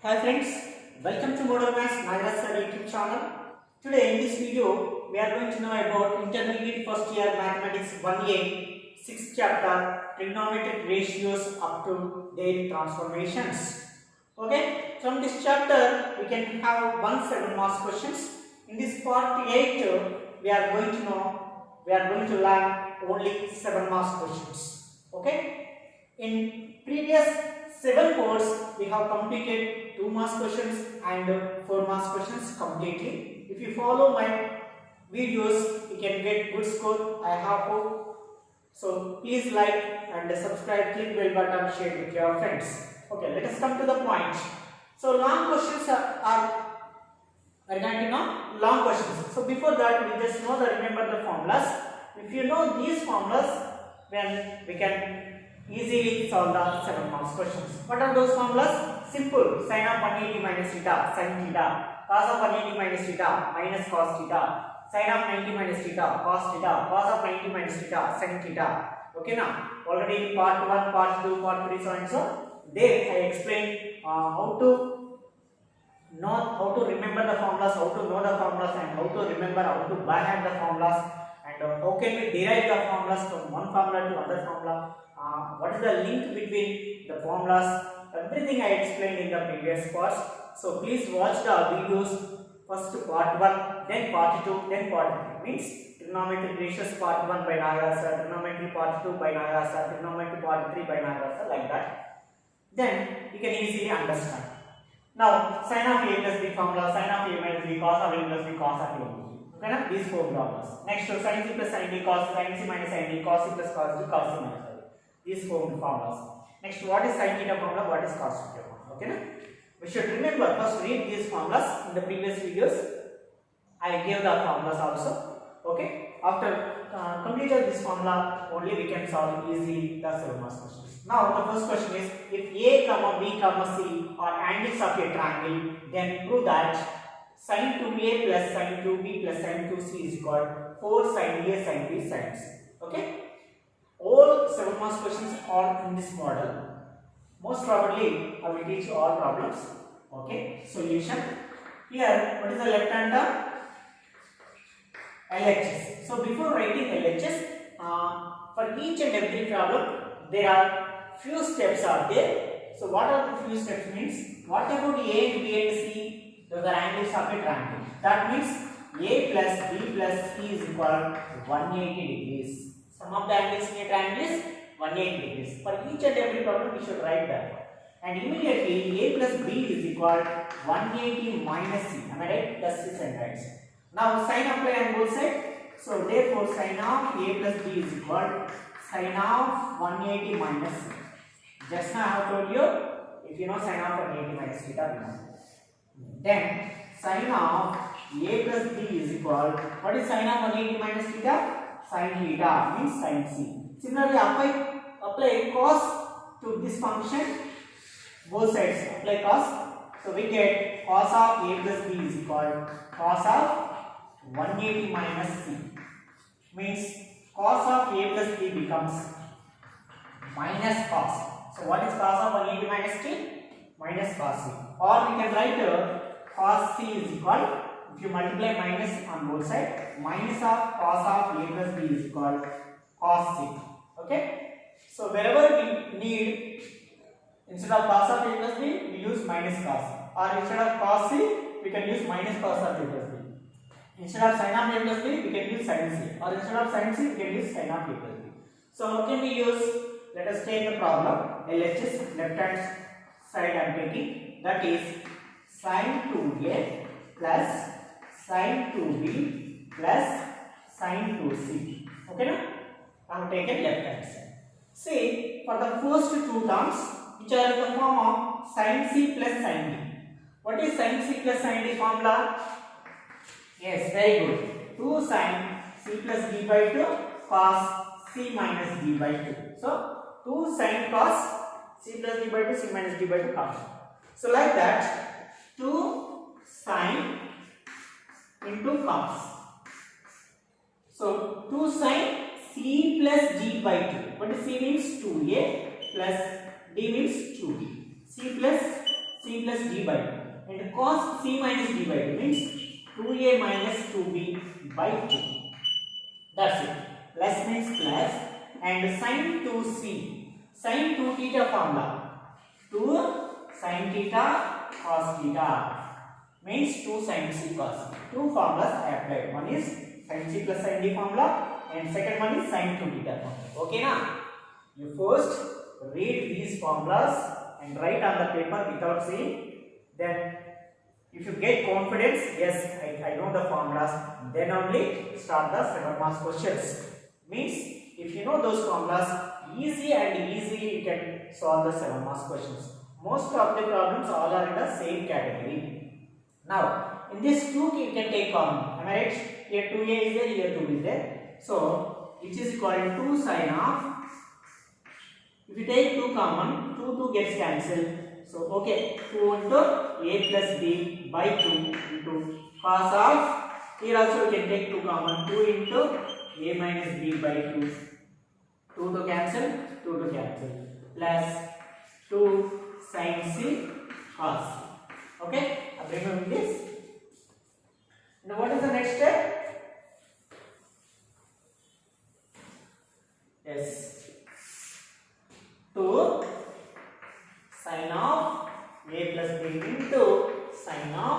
Hi friends, welcome to Model Maths Nagaraj Sir YouTube channel. Today in this video, we are going to know about Intermediate First Year Mathematics 1A 6th chapter Trigonometric Ratios up to their transformations. Okay, from this chapter we can have 7 marks questions. In this part 8, we are going to learn only 7 marks questions. Okay, in previous 7 course we have completed 2 marks questions and 4 marks questions completely. If you follow my videos, you can get good score. I have hope. So please like and subscribe, click bell button, share with your friends. Okay, let us come to the point. So long questions are going to know long questions. So before that, we just remember the formulas. If you know these formulas, then we can easily solve the 7 marks questions. What are those formulas? Simple. Sin of 180 minus theta, sin theta. Cos of 180 minus theta, minus cos theta. Sin of 90 minus theta, cos theta. Cos of 90 minus theta, sin theta. Okay now. Already in part 1, part 2, part 3, so and so. There I explained how to remember the formulas, how to know the formulas, and how to remember how to by hand the formulas, and how can we derive the formulas from one formula to another formula. What is the link between the formulas? Everything I explained in the previous parts. So please watch the videos. First part 1, then part 2, then part 3. Means trigonometric ratios part 1 by Nagaraj sir, trigonometry part 2 by Nagaraj sir, trigonometry part 3 by Nagaraj sir, like that. Then you can easily understand. Now sin of a plus b formula, sin of a minus b, cos of a plus b, cos of a. Okay na? These 4 formulas. Next sin c plus sin d, cos sin c minus sin d, cos c plus cos d, cos c minus d. These 4 formulas. Next, what is sin theta formula? What is cos theta formula? Okay na? We should remember, first read these formulas. In the previous videos, I gave the formulas also. Okay. After completing this formula, only we can solve easily the 7 marks questions. Now, the first question is: if A, B, C are angles of a triangle, then prove that sin 2A plus sin 2B plus sin 2C is equal to 4 sin A sin B sin C. Okay. All 7 marks questions are in this model. Most probably, I will teach you all problems. Okay. Solution. Here, what is the left hand term? LHS. So before writing LHS, for each and every problem, there are few steps are there. So what are the few steps means? What about A and B and C? Those are angles of a triangle. That means A plus B plus C is equal to 180 degrees. Sum of the angles in a triangle is 180 degrees. For each and every problem, we should write that. And immediately A plus B is equal to 180 minus C. Am I right? Plus C and right. Now sin apply on both sides. So therefore sin of A plus B is equal to sin of 180 minus C. Just now I have told you, if you know sin of 180 minus theta, then sin of A plus B is equal to, what is sin of 180 minus theta? Sin theta means sin C. Similarly, apply cos to this function, both sides apply cos. So we get cos of A plus B is equal to cos of 180 minus C. Means cos of A plus B becomes minus cos. So what is cos of 180 minus C? Minus cos C. Or we can write cos C is equal, if you multiply minus on both sides, minus of cos of A plus B is equal to cos C. Okay. So wherever we need, instead of cos of A plus B, we use minus cos. Or instead of cos C, we can use minus cos of A plus B. Instead of sin of A plus B, we can use sin C. Or instead of sin C, we can use sin of A plus B. So how can we use? Let us take the problem. LHS, left hand side I am taking. That is sin 2A plus sin 2B plus sin 2C. Okay now? I have taken left hand side. See, for the first 2 terms, which are in the form of sin C plus sin D. What is sin C plus sin D formula? Yes, very good. 2 sin C plus D by 2 cos C minus D by 2. So, 2 sin cos C plus D by 2, C minus D by 2 cos. So, like that, 2 sin into cos. So, 2 sin C plus D by 2. What is C means? 2A plus D means 2B. C plus plus d by 2. And cos c minus d by 2 means 2a minus 2b by 2. That's it. Plus means plus. And sin 2c. Sin 2 theta formula. 2 sin theta cos theta means 2 sin c cos. Two formulas I applied. One is sin c plus sin d formula and second one is sin 2 theta formula. Okay na? You first read these formulas and write on the paper without seeing. Then if you get confidence, yes, I know the formulas, then only start the 7 marks questions. Means if you know those formulas, easily you can solve the 7 marks questions. Most of the problems all are in the same category. Now, in this 2 you can take common. Am I right? Here 2a is there, here 2 is there. So, which is equal to 2 sin of, if you take 2 common, 2 gets cancelled. So, okay, 2 into a plus b by 2 into cos of, here also you can take 2 common, 2 into a minus b by 2. 2 to cancel, plus 2 sin c cos c. Okay, remember this. Now, what is the next step? Yes. 2 sin of a plus b into sin of,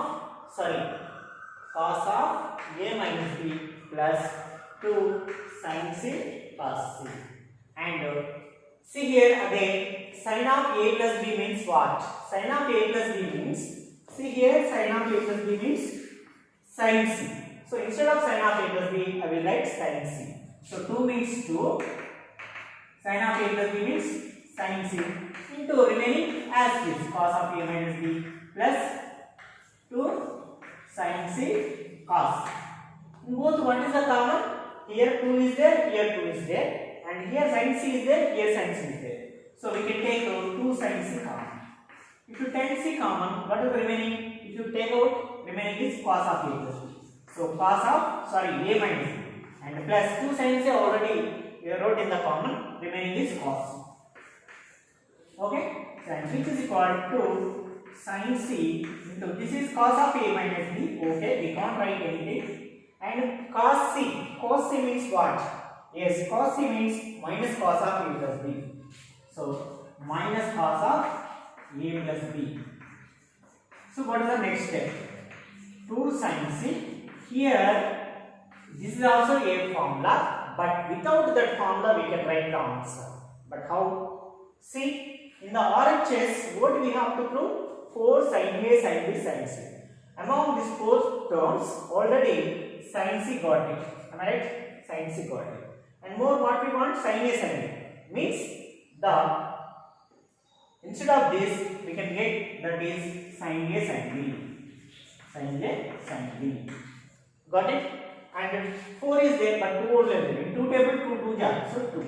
cos of a minus b plus 2 sin c cos c. And see here again, sin of a plus b means what? Sin of a plus b means, see here sin of a plus b means sin c. So instead of sin of a plus b, I will write sin c. So 2 means 2, sin of a plus b means sin c into remaining as is cos of a minus b plus 2 sin c cos. In both, what is the common? Here 2 is there, here 2 is there, and here sin c is there, here sin c is there. So we can take out 2 sin c common. If you take c common, what is remaining? If you take out, remaining is cos of a plus b. So cos of, a minus b, and plus 2 sin c already we wrote in the common, remaining is cos. Okay, and which is equal to sin c into, this is cos of a minus b. Okay, we can't write anything. And cos c means what? Yes, cos c means minus cos of a plus b. So minus cos of a plus b. So what is the next step? 2 sin c. Here this is also a formula, but without that formula we can write the answer. But how? See, in the RHS, what we have to prove? 4 sin a, sin b, sin c. Among these 4 terms, already sin c got it. Am I right? Sin c got it. And more, what we want? Sin a, sin b. Means instead of this, we can get that is sin a, sin b. Sin a, sin b. Got it? And 4 is there, but 2 only there. In 2 table, 2 are, so 2.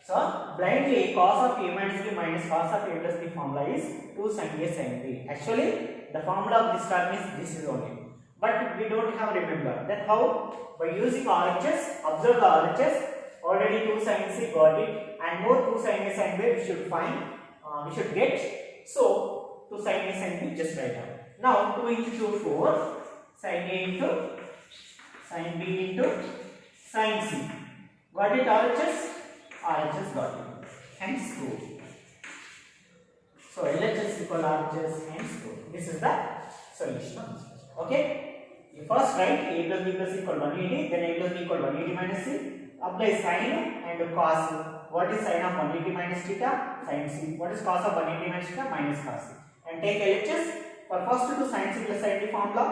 So blindly cos of a minus b minus cos of a plus b formula is 2 sin a, sin b. Actually, the formula of this term is this is only. But we don't have remember. Then how? By using RHS, observe the RHS. Already 2 sin c got it, and more 2 sin a, sin b we should find. We should get. So 2 sin a, sin b just write down. Now 2 into 2 4 sin a into sin b into sin c. Got it RHS? RHS got it. Hence 2. So LHS equal RHS, hence 2. This is the solution of this question. Okay? You first write a plus b plus c equal 180, then a plus b equal 180 minus c. Apply sin and cos. What is sin of 180 minus theta? Sin c. What is cos of 180 minus theta? Minus cos c. And take LHS for first to sin c plus sin d formula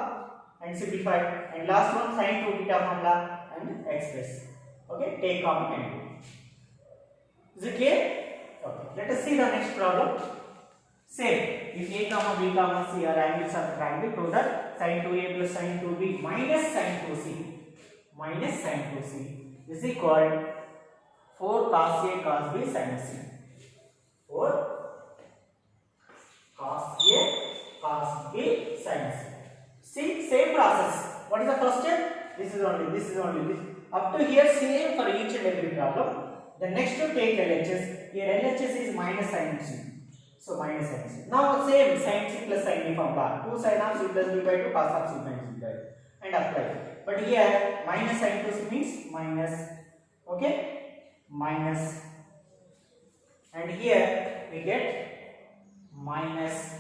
and simplify. And last one sin 2 theta formula and express. Okay? Take common and do. Is it clear? Okay. Let us see the next problem. Say if a comma b comma c are angles of the triangle, prove that sin 2a plus sin 2b minus sin 2c is equal 4 cos a cos b sin c. 4 cos a cos b sin c. See, same process. What is the first step? This is only this. Up to here same for each and every problem. The next to take LHS. Here LHS is minus sin c. So minus sin c. Now same sin c plus sin b formula. 2 sin of c plus b by 2 cos of c minus b by 2 and apply. But here minus sin 2c means minus. Okay, minus, and here we get minus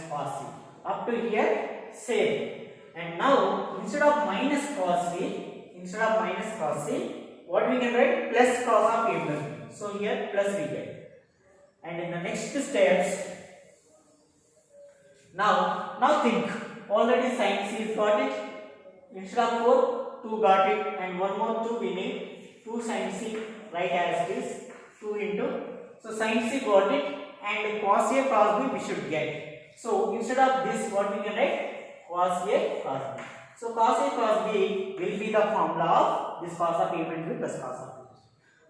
cos c. Up to here same. And now instead of minus cos c, what we can write? Plus cos of a plus b. So here plus we get. And in the next steps, now think. Already sin c is got it. Instead of 4, 2 got it, and one more 2 we need. 2 sin c, right as it is. 2 into. So sin c got it, and cos a cos b we should get. So instead of this, what we can write? Cos a cos b. So cos a cos b will be the formula of this cos of a minus b plus cos of b.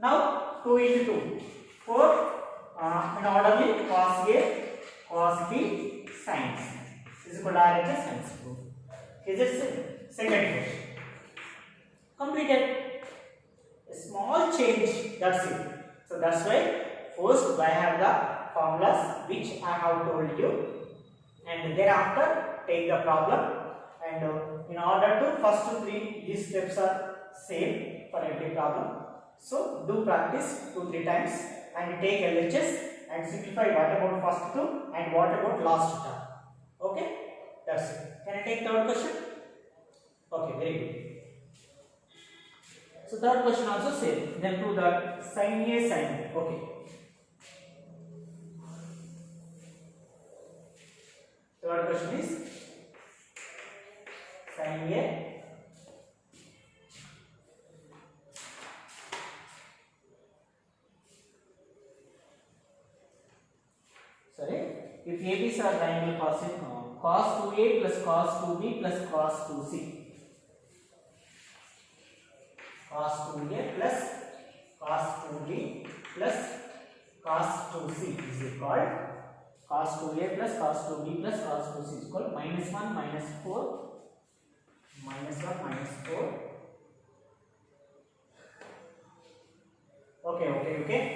Now 2 into 2, 4 in orderly cos a cos b sin c is equal to RHS sin c. Is it same? Second question. Completed. A small change, that's it. So that's why first I have the formulas which I have told you, and thereafter take the problem. And in order to first 3, these steps are same for every problem. So do practice 2-3 times and take LHS and simplify what about first 2 and what about last term. Okay, that's it. Can I take third question? Okay, very good. So third question also same. Then prove that sin A sin B. Okay. Third question is sin A. Sorry. If ABs are triangle cos 2A plus cos 2B plus cos 2C. Cos 2A plus cos 2B plus cos 2C is equal cos 2A plus cos 2B plus cos 2C is equal minus 1 minus 4 minus 1 minus 4. Okay.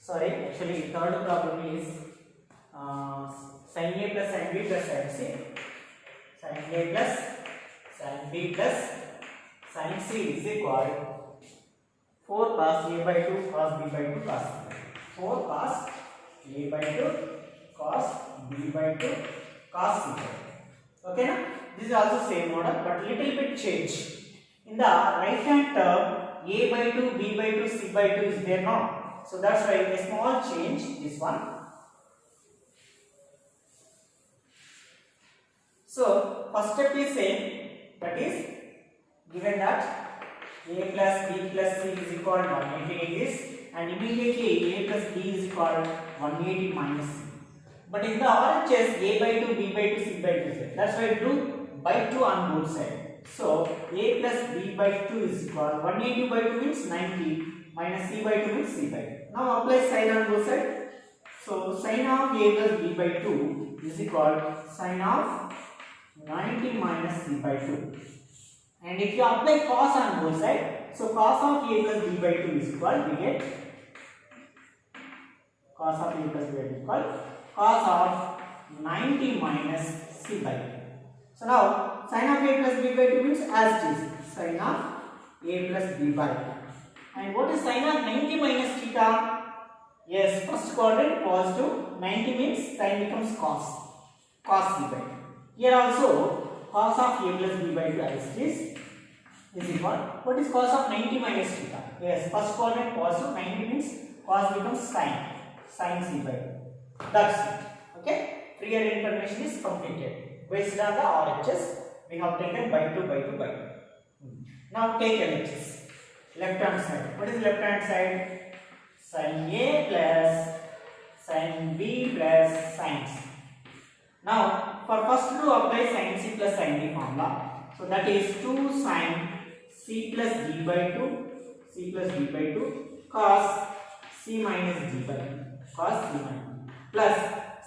Sorry, actually third problem is sin A plus sin B plus sin C. Sin A plus sin B plus sin C is equal 4 cos A by 2 cos B by 2 cos C. 4 cos A by 2 cos B by 2 cos C. Okay, now this is also same model but little bit change. In the right hand term, A by 2, B by 2, C by 2 is there now. So that's why a small change, this one. So first step is same, that is given that A plus B plus C is equal to 180 degrees and immediately A plus B is equal to 180 minus C. But in the RHS, A by 2, B by 2, C by 2 is there. That's why I do by 2 on both sides. So A plus B by 2 is equal to 180 by 2 means 90 minus C by 2 means C by 2. Now apply sin on both sides. So sin of A plus B by 2 is equal to sin of 90 minus C by 2. And if you apply cos on both sides, so cos of A plus B by 2 is equal, we get cos of A plus B by 2 is equal cos of 90 minus C by 2. So now sin of A plus B by 2 means as it is sin of A plus B by 2. And what is sin of 90 minus theta? Yes, first quadrant positive, 90 means sin becomes cos C by 2. Here also cos of A plus B by 2 as it is equal. What is cos of 90 minus theta? Yes, first quadrant positive, 90 means cos becomes sin C by 2. That's it. Okay. Prior information is completed. Based on the RHS, we have taken by 2 by 2 by 2. Now take LHS. Left hand side. What is left hand side? Sin A plus sin B plus sin C. Now for first to apply sin C plus sin D formula. So that is 2 sin C plus D by 2 cos C minus D by 2 cos C minus plus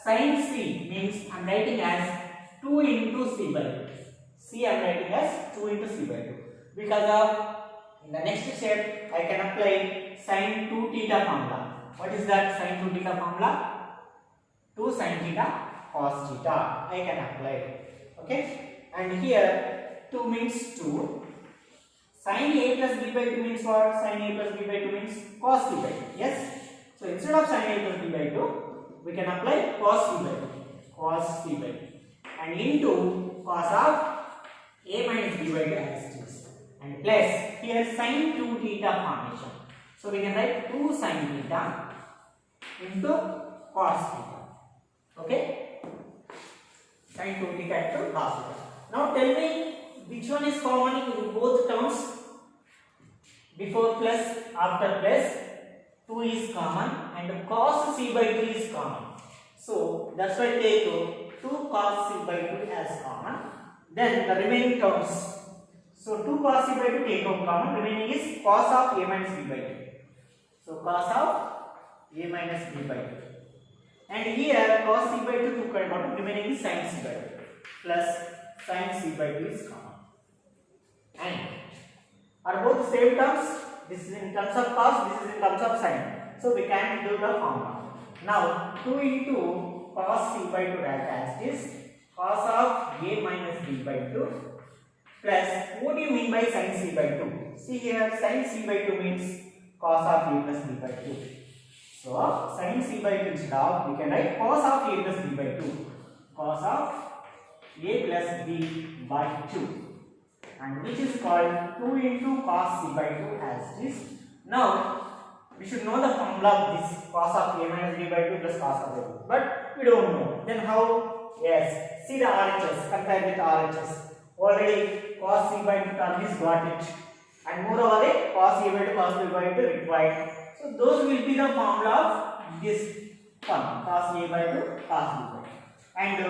sin C means I am writing as 2 into C by 2. C I am writing as 2 into C by 2 because of In the next step, I can apply sin 2 theta formula. What is that sin 2 theta formula? 2 sin theta cos theta. I can apply. Okay. And here 2 means 2. Sin a plus b by 2 means what? Sin a plus b by 2 means cos b by 2. Yes. So instead of sin a plus b by 2, we can apply cos c by 2. Cos c by 2. And into cos of a minus b by 2 as it is. And plus here sin 2 theta formation. So we can write 2 sin theta into cos theta. Okay. Sin 2 theta into cos theta. Now tell me which one is common in both terms. Before plus, after plus, 2 is common and cos c by 2 is common. So that's why take 2 cos c by 2 as common. Then the remaining terms. So 2 cos c by 2 take out common. Remaining is cos of a minus b by 2. So cos of a minus b by 2. And here cos c by 2 took out. Remaining is sin c by 2 plus sin c by 2 is common. And are both same terms? This is in terms of cos, this is in terms of sin. So we can do the formula. Now 2 into cos c by 2 as is cos of a minus b by 2 plus what do you mean by sin c by 2? See here sin c by 2 means cos of a plus b by 2. So sin c by 2 instead of we can write cos of a plus b by 2. Cos of a plus b by 2. And which is called 2 into cos c by 2 as this. Now we should know the formula of this cos of a minus b by 2 plus cos of a, but we don't know. Then how? Yes, see the RHS, compare with RHS. Already cos c by 2 term is got it, and moreover cos a by 2 cos b by 2 required. So those will be the formula of this term cos a by 2 cos b by 2,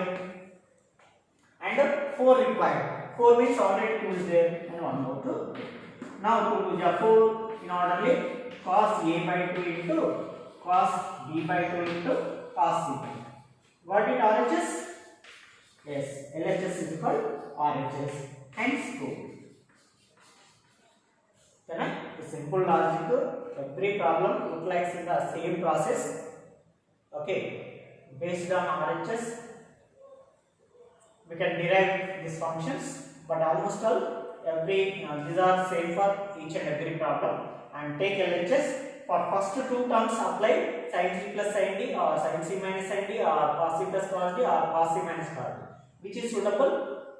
and 4 required. 4 means already 2 is there and 1 more 2. Now 2 to the 4 in orderly cos a by 2 into cos b by 2 into cos c by 2. What is RHS? Yes, LHS is equal to RHS. Hence 2. The simple logic, every problem looks like in the same process. Okay, based on RHS, we can derive these functions. But almost all these are same for each and every problem. And take LHS for first 2 terms apply sin c plus sin d or sin c minus sin d or cos c plus cos d or cos c minus cos d, which is suitable.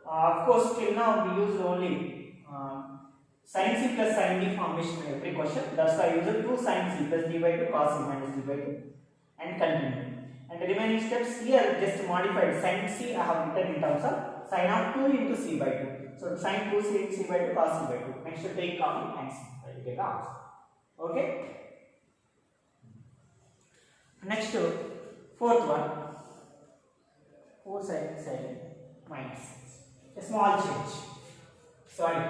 Of course, till now we use only sin c plus sin d formation in every question. That's why I use 2 sin c plus d by 2 cos c minus d by 2 and continue. And the remaining steps here just modified sin c I have written in terms of sin of 2 into c by 2. So sin 2 c by 2 cos c by 2. Next to take common and you get the answer. Okay. Next to fourth one. 4 sin minus. A small change. Sorry.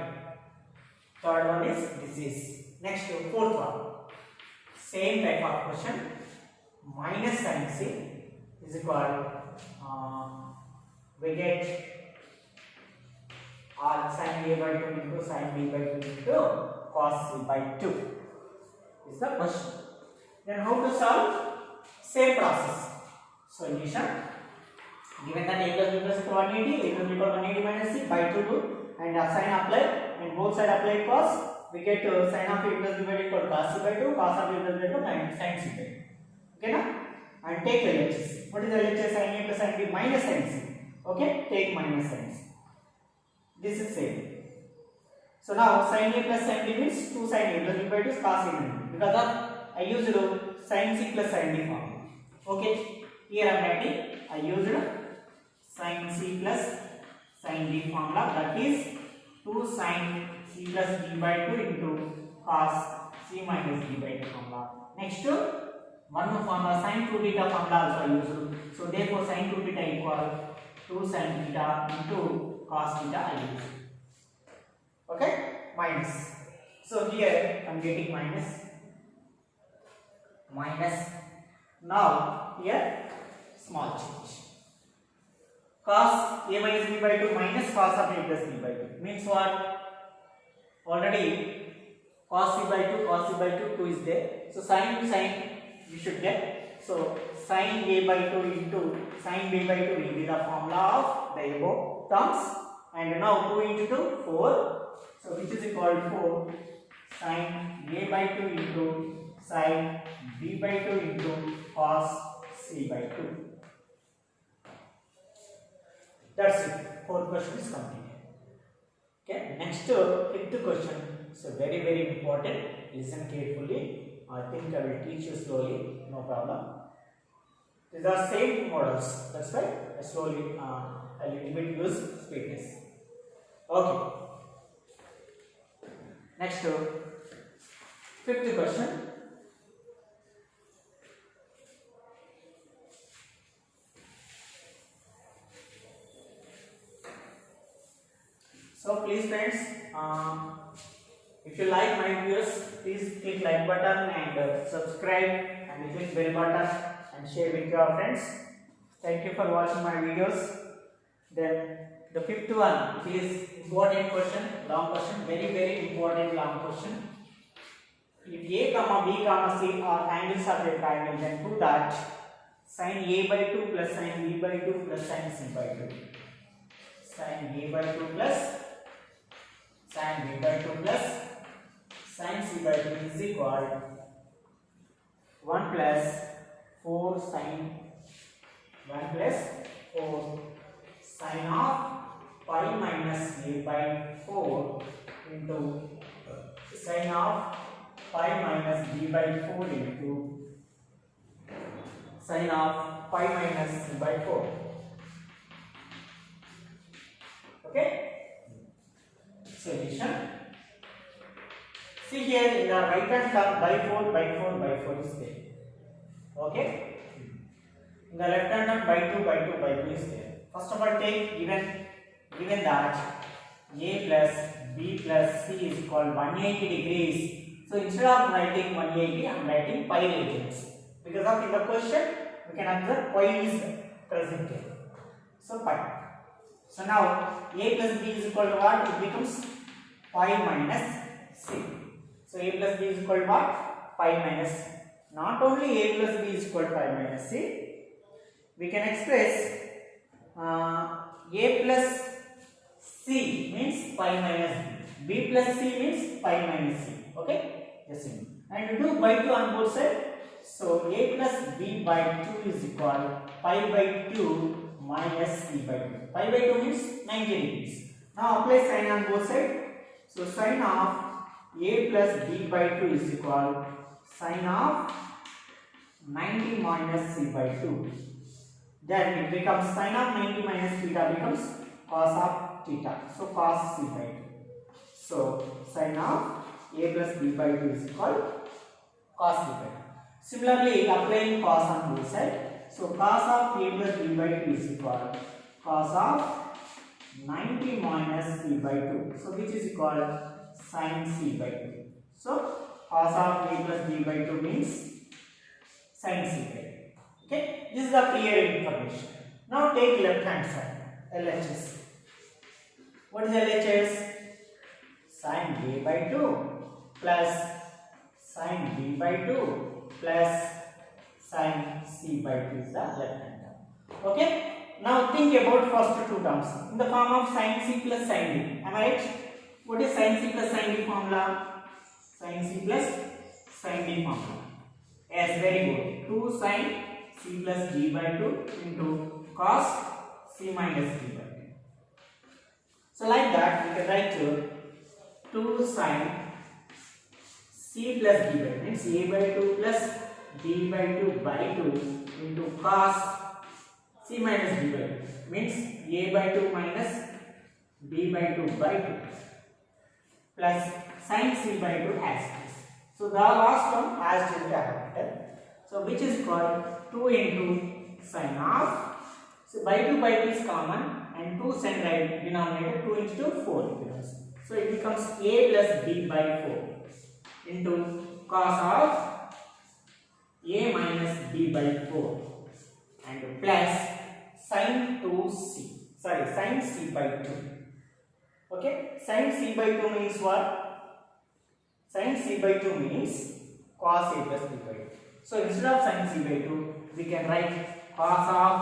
Third one is this is. Next to fourth one. Same type of question. Minus sin c is equal we get sin a by 2 into sin b by 2 into cos c by 2 is the question. Then how to solve? Same process. Solution. Given that a plus b plus 180, a plus b equal 180 minus c by 2 and sin apply and both side apply cos, we get sin of a plus b by 2 equal cos c by 2, cos of a plus b by 2 and sin c by 2. Okay na? And take LHS. What is LHS? Sin a plus sin b minus sin c. Okay, take minus sin c. This is same. So now sin a plus sin b means 2 sin a plus b by 2 is cos a minus b. Because of I used sin c plus sin d formula. Okay, here I am writing I used sin c plus sin d formula, that is 2 sin c plus d by 2 into cos c minus d by 2 formula. Next one more formula sin 2 theta formula also I used. So therefore sin 2 theta equal 2 sin theta into cos theta I use. Okay, minus. So here I am getting minus. Now here small change. Cos a minus b by 2 minus cos of a plus b by 2 means what? Already cos c by 2, cos c by 2, 2 is there. So sin we should get. So sin a by 2 into sin b by 2 will be the formula of the above terms. And now 2 into 2, 4. So which is equal to 4 sin a by 2 into sin b by 2 into cos c by 2. That's it. Fourth question is completed. Okay. Next, fifth question. So very important. Listen carefully. I think I will teach you slowly. No problem. These are same models. That's why I slowly a little bit use speedness. Okay. Next, fifth question. So please friends, if you like my videos, please click like button and subscribe and click bell button and share with your friends. Thank you for watching my videos. Then the fifth one, it is important question, long question, very important long question. If a comma b comma c are angles of a triangle, then prove that sin a by 2 plus sin b by 2 plus sin c by 2. Sin a by 2 plus sin b by 2 plus sin c by 2 is equal 1 plus 4 sin 1 plus 4 sin of pi minus a by 4 into sin of pi minus b by 4 into sin of pi minus c by 4. Okay. Solution. See here in the right hand term by 4 by 4 by 4 is there. Okay. In the left hand term by 2 by 2 by 2 is there. First of all, take given that a plus b plus c is equal 180 degrees. So instead of writing 180, I am writing pi radians. Because of in the question, we can observe pi is present here. So pi. So now a plus b is equal to what? It becomes pi minus c. So a plus b is equal to what? Pi minus c. Not only a plus b is equal to pi minus c, we can express a plus c means pi minus b. B plus c means pi minus c. Okay? Yes. And do by 2 on both sides. So a plus b by 2 is equal pi by 2 minus c by 2. Pi by 2 means 90 degrees. Now apply sin on both sides. So sin of a plus b by 2 is equal sin of 90 minus c by 2. Then it becomes sin of 90 minus theta becomes cos of theta. So cos c by 2. So sin of a plus b by 2 is equal cos c by 2. Similarly, applying cos on both sides. So cos of a plus b by 2 is equal cos of 90 minus c by 2. So which is equal sin c by 2. So cos of a plus b by 2 means sin c by 2. Okay, this is the clear information. Now take left hand side, LHS. What is LHS? Sin a by 2 plus sin b by 2 plus sin c by 2 is the left hand term. Okay. Now think about first two terms in the form of sin c plus sin d. Am I right? What is sin c plus sin d formula? Sin c plus sin d formula. Yes, very good. 2 sin c plus d by 2 into cos c minus d by 2. So like that we can write 2 sin c plus d by 2 means a by 2 plus d by 2 by 2 into cos c minus d by 2 means a by 2 minus d by 2 by 2 plus sin c by 2 as this. So the last one as delta. So which is called 2 into sin of, so by 2 is common and 2 sin right denominator 2 into 2 4 becomes. So it becomes a plus b by 4 into cos of a minus b by 4 and plus sin 2c, sorry, sin c by 2. Okay, sin c by 2 means what? Sin c by 2 means cos a plus b by 2. So instead of sin c by 2, we can write cos of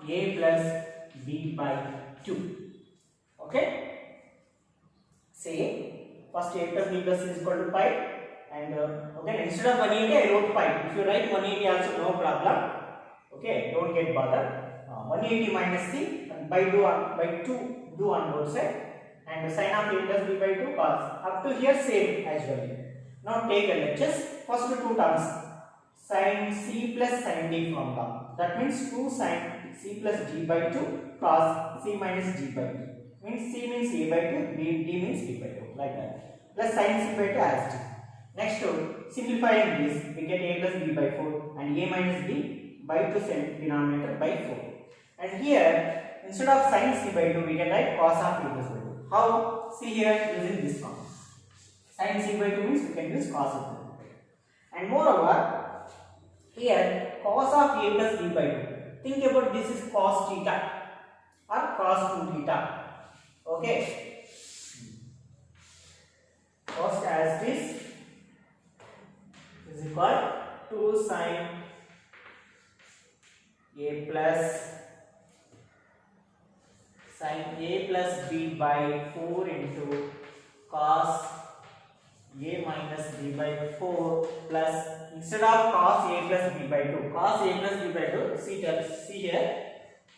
a plus b by 2. Okay? Say first a plus b plus c is equal to pi, and okay, instead of 180 I wrote pi. If you write 180 also no problem. Okay, don't get bothered. 180 minus c and by 2 do on both sides, and sin of a plus b by 2 cos. Up to here same as well. Now take LHS. First two terms, sin c plus sin d formula. That means 2 sin c plus d by 2 cos c minus d by 2. Means c means a by 2, d means b by 2, like that. Plus sin c by 2 as d. Next, simplifying this, we get a plus b by 4 and a minus b by 2 denominator by 4. And here, instead of sin c by 2, we can write cos of a plus by 2. How? See here using this one. Sin c by 2 means we can use cos of a plus by 2. And moreover, here cos of a plus b by 2. Think about this is cos theta or cos 2 theta. Okay. First as this is equal to sin a plus b by 4 into cos a minus b by 4 plus, instead of cos a plus b by 2, cos a plus b by 2, see here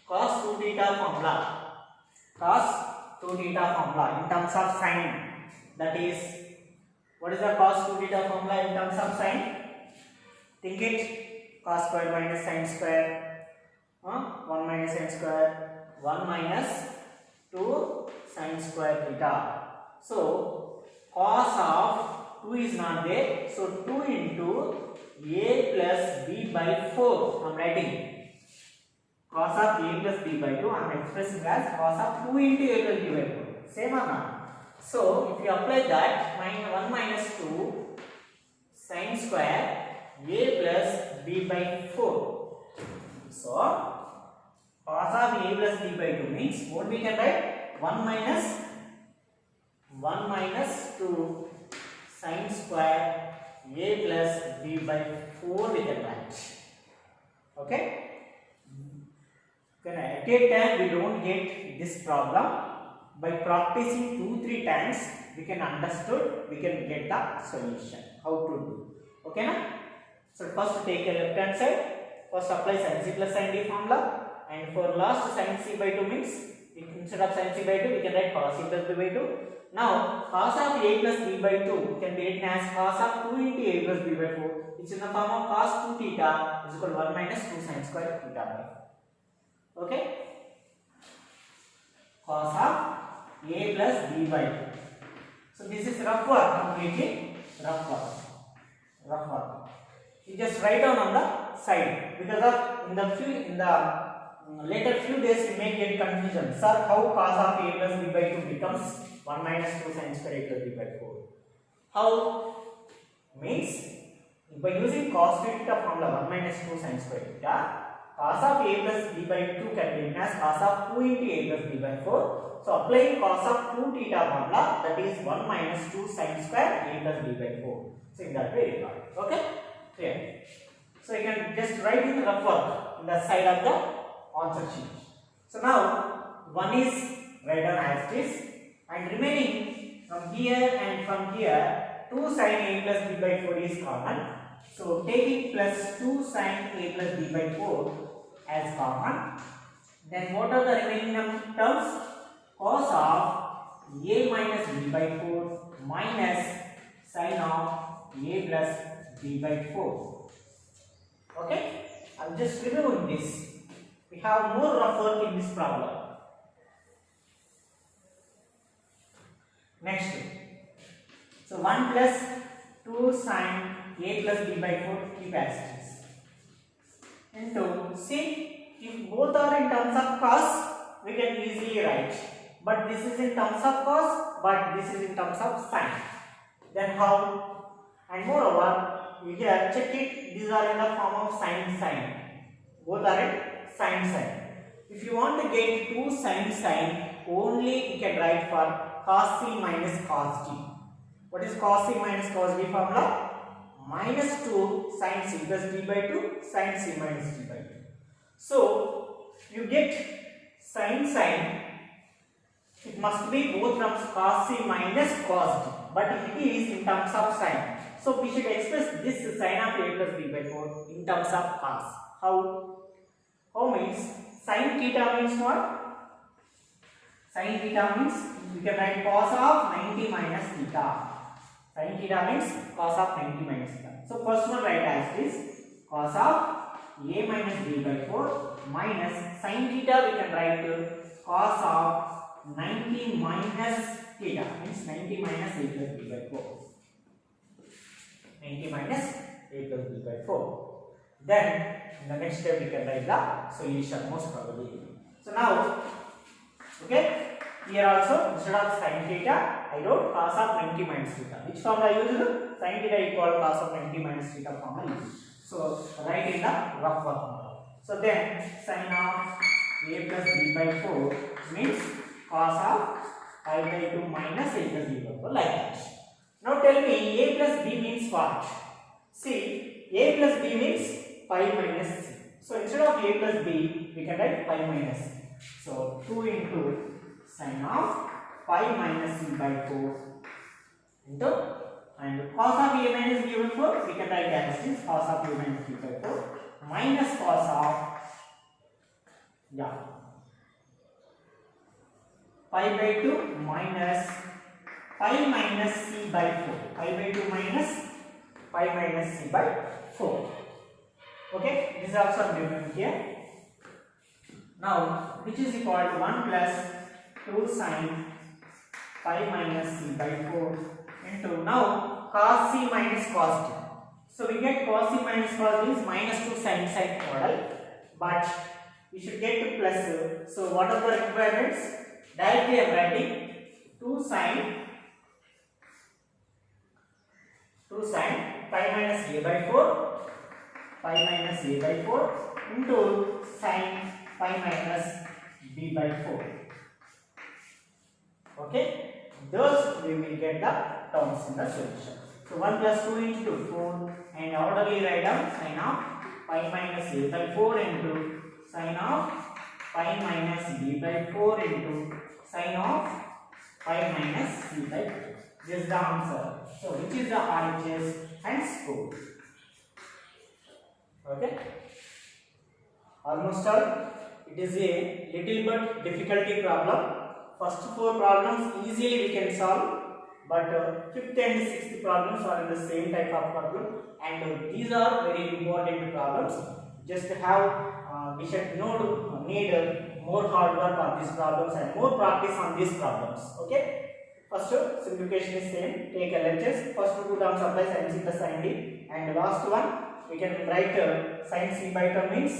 cos 2 theta formula, cos 2 theta formula in terms of sin. That is, what is the cos 2 theta formula in terms of sin? Think it, cos square minus sin square, 1 minus sin square, 1 minus 2 sin square theta. So cos of 2 is not there, so 2 into a plus b by 4 I am writing. Cos of a plus b by 2 I am expressing as cos of 2 into a plus b by 4. Same or not? So if you apply that, 1 minus 2 sin square a plus b by 4. So cos of a plus b by 2 means what we can write? 1 minus 2 sin square a plus b by 4 we can write. Okay? At a time we don't get this problem. By practicing 2-3 times we can understood, we can get the solution how to do. Okay na? So first take a left hand side, first apply sin c plus sin d formula, and for last sin c by 2 means instead of sin c by 2 we can write cos c plus b by 2. Now cos of a plus b by 2 can be written as cos of 2 into a plus b by 4, which is in the form of cos 2 theta is equal to 1 minus 2 sin square theta by 4. Okay? Cos of a plus b by 2. So this is rough work, completely rough work. You just write down on the side, because of in the later few days you may get confusion. Sir, how cos of a plus b by 2 becomes 1 minus 2 sin square a plus b by 4? How? Means by using cos theta formula 1 minus 2 sin square theta, cos of a plus b by 2 can be written as cos of 2 into a plus b by 4. So applying cos of 2 theta formula, that is 1 minus 2 sin square a plus b by 4. So in that way you got it. Okay? Clear? So you can just write in the rough work in the side of the answer sheet. So now 1 is write down as this, and remaining from here and from here 2 sin a plus b by 4 is common. So taking plus 2 sin a plus b by 4 as common, then what are the remaining terms? Cos of a minus b by 4 minus sin of a plus b by 4. Okay? I am just removing this. We have more rough work in this problem. Next. So 1 plus 2 sin a plus b by 4 keep as it is. Into, see, if both are in terms of cos, we can easily write. But this is in terms of cos, but this is in terms of sin. Then how? And moreover, here check it, these are in the form of sin. Both are in sin. If you want to get 2 sin, only you can write for cos c minus cos t. What is cos C minus cos D formula? Minus 2 sin C plus D by 2 sin C minus D by 2. So you get sin, it must be both terms cos C minus cos D, but it is in terms of sin. So we should express this sin of A plus B by 4 in terms of cos. How means sin theta means what? Sin theta means we can write cos of 90 minus theta. Sin theta means cos of 90 minus theta. So first one write as this cos of A minus B by 4 minus sin theta we can write cos of 90 minus theta means 90 minus A plus B by 4. 90 minus A plus B by 4. Then in the next step we can write the solution most probably. So now, okay, here also instead of sin theta I wrote cos of 90 minus theta. Which formula I used? Sin theta equal cos of 90 minus theta formula used. So write in the rough formula. So then sin of A plus B by 4 means cos of pi by 2 minus A plus B by 4 like that. Now tell me A plus B means what? See, A plus B means pi minus C. So instead of A plus B we can write pi minus C. So 2 into sin of pi minus C by 4 into and cos of A minus B by 4 we can write as this cos of A minus B by 4 minus cos of pi by 2 minus pi minus C by 4. Pi by 2 minus pi minus C by 4. Okay, this is also given here. Now, which is equal to 1 plus 2 sin pi minus C by 4 into now cos C minus cos D. So we get cos C minus cos D is minus 2 sin model, but we should get to plus. So what are the requirements? Directly I am writing 2 sin pi minus A by 4 into sin pi minus B by 4. Okay, those we will get the terms in the solution. So 1 plus 2 into 4 and orderly write down sin of pi minus A by 4 into sin of pi minus B by 4 into sin of pi minus C by 4. This is the answer. So which is the RHS and score. Okay. Almost all. It is a little bit difficulty problem. First 4 problems easily we can solve, but 5th and 6th problems are in the same type of problem, and these are very important problems. Just have we should need more hard work on these problems and more practice on these problems. Okay. First simplification is same. Take LHS. First 2 terms apply sin C plus sin D, and last one we can write sin C by 2 means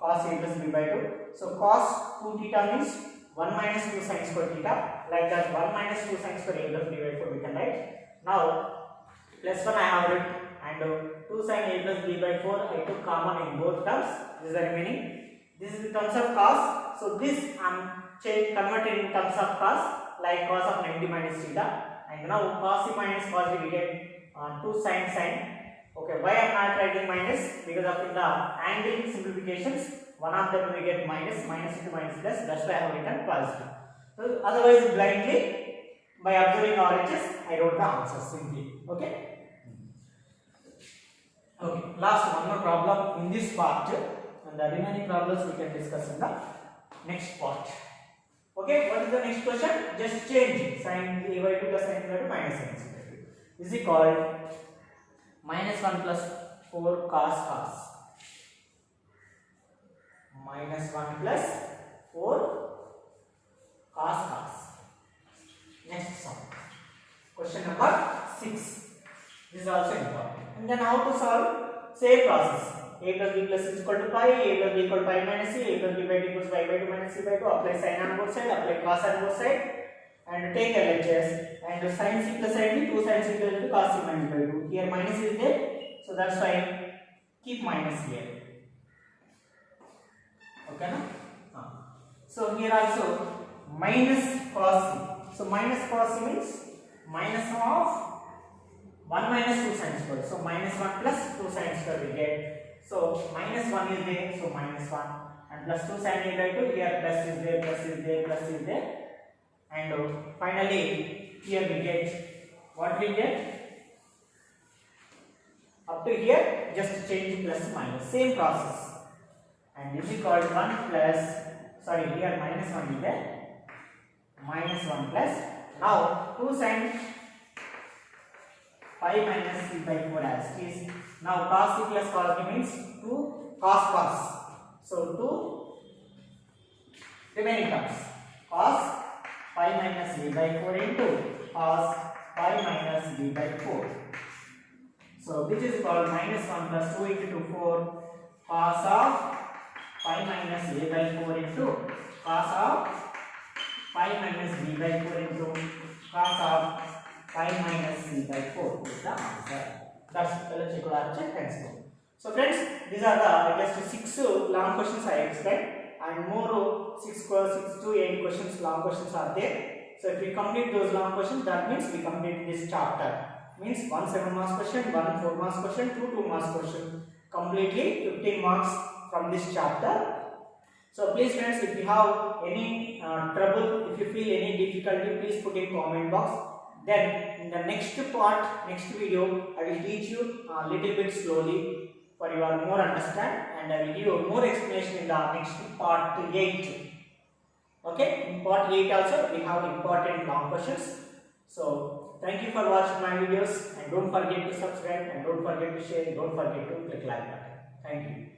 cos A plus B by 2. So cos 2 theta means 1 minus 2 sin square theta. Like that 1 minus 2 sin square A plus B by 4 we can write. Now plus 1 I have written, and 2 sin A plus B by 4 I took common in both terms. This is the remaining. This is in terms of cos. So this I am converted in terms of cos, like cos of 90 minus theta, and now cos C minus cos D we get 2 sin. Okay, why I am not writing minus? Because of in the angle simplifications, one of them we get minus into minus plus. That's why I have written positive. So otherwise blindly by observing RHS I wrote the answer simply. Okay. Okay. Last one more problem in this part, and the remaining problems we can discuss in the next part. Okay, what is the next question? Just change sin A by 2 plus sin B by 2 minus sin C by 2 is equal minus 1 plus 4 cos minus 1 plus 4 cos. Next sum. Question number 6. This is also important. And then how to solve? Same process. A plus B plus C is equal to pi, A plus B equal to pi minus C, A plus B by 2 equals pi by 2 minus C by 2. Apply sin on both sides, apply cos on both sides, and take LHS. And sin C plus sin D, 2 sin C plus 2 cos C minus by 2. Here minus is there, so that's why keep minus here. Okay, no? So here also minus cos C. So minus cos C means minus of 1 minus 2 sin square. So minus 1 plus 2 sin square we get. So minus 1 is there, so minus 1, and plus 2 sin a by 2, here plus is there, plus is there, plus is there, and finally here we get, what we get, up to here just change plus minus, same process, and this is called 1 plus, sorry, here minus 1 is there, minus 1 plus, now 2 sin 5 minus c by 4 as it is. Now cos c plus cos b means 2 cos cos. So 2 remaining terms. Cos 5 minus b by 4 into cos 5 minus b by 4. So which is called minus 1 plus 2 into 2 4 cos of 5 minus a by 4 into cos of 5 minus b by 4 into cos of 5 minus c by 4 is the answer. That's the So friends, these are the just 6 long questions I explained, and more 6 to 8 questions, long questions are there. So if we complete those long questions, that means we complete this chapter. Means 1 7 marks question, 1 4 marks question, 2 2 marks question. Completely 15 marks from this chapter. So please friends, if you have any trouble, if you feel any difficulty, please put in comment box. Then in the next part, next video, I will teach you a little bit slowly for your more understand, and I will give you more explanation in the next part 8. Okay, in part 8 also we have important long questions. So thank you for watching my videos, and don't forget to subscribe, and don't forget to share, don't forget to click like button. Thank you.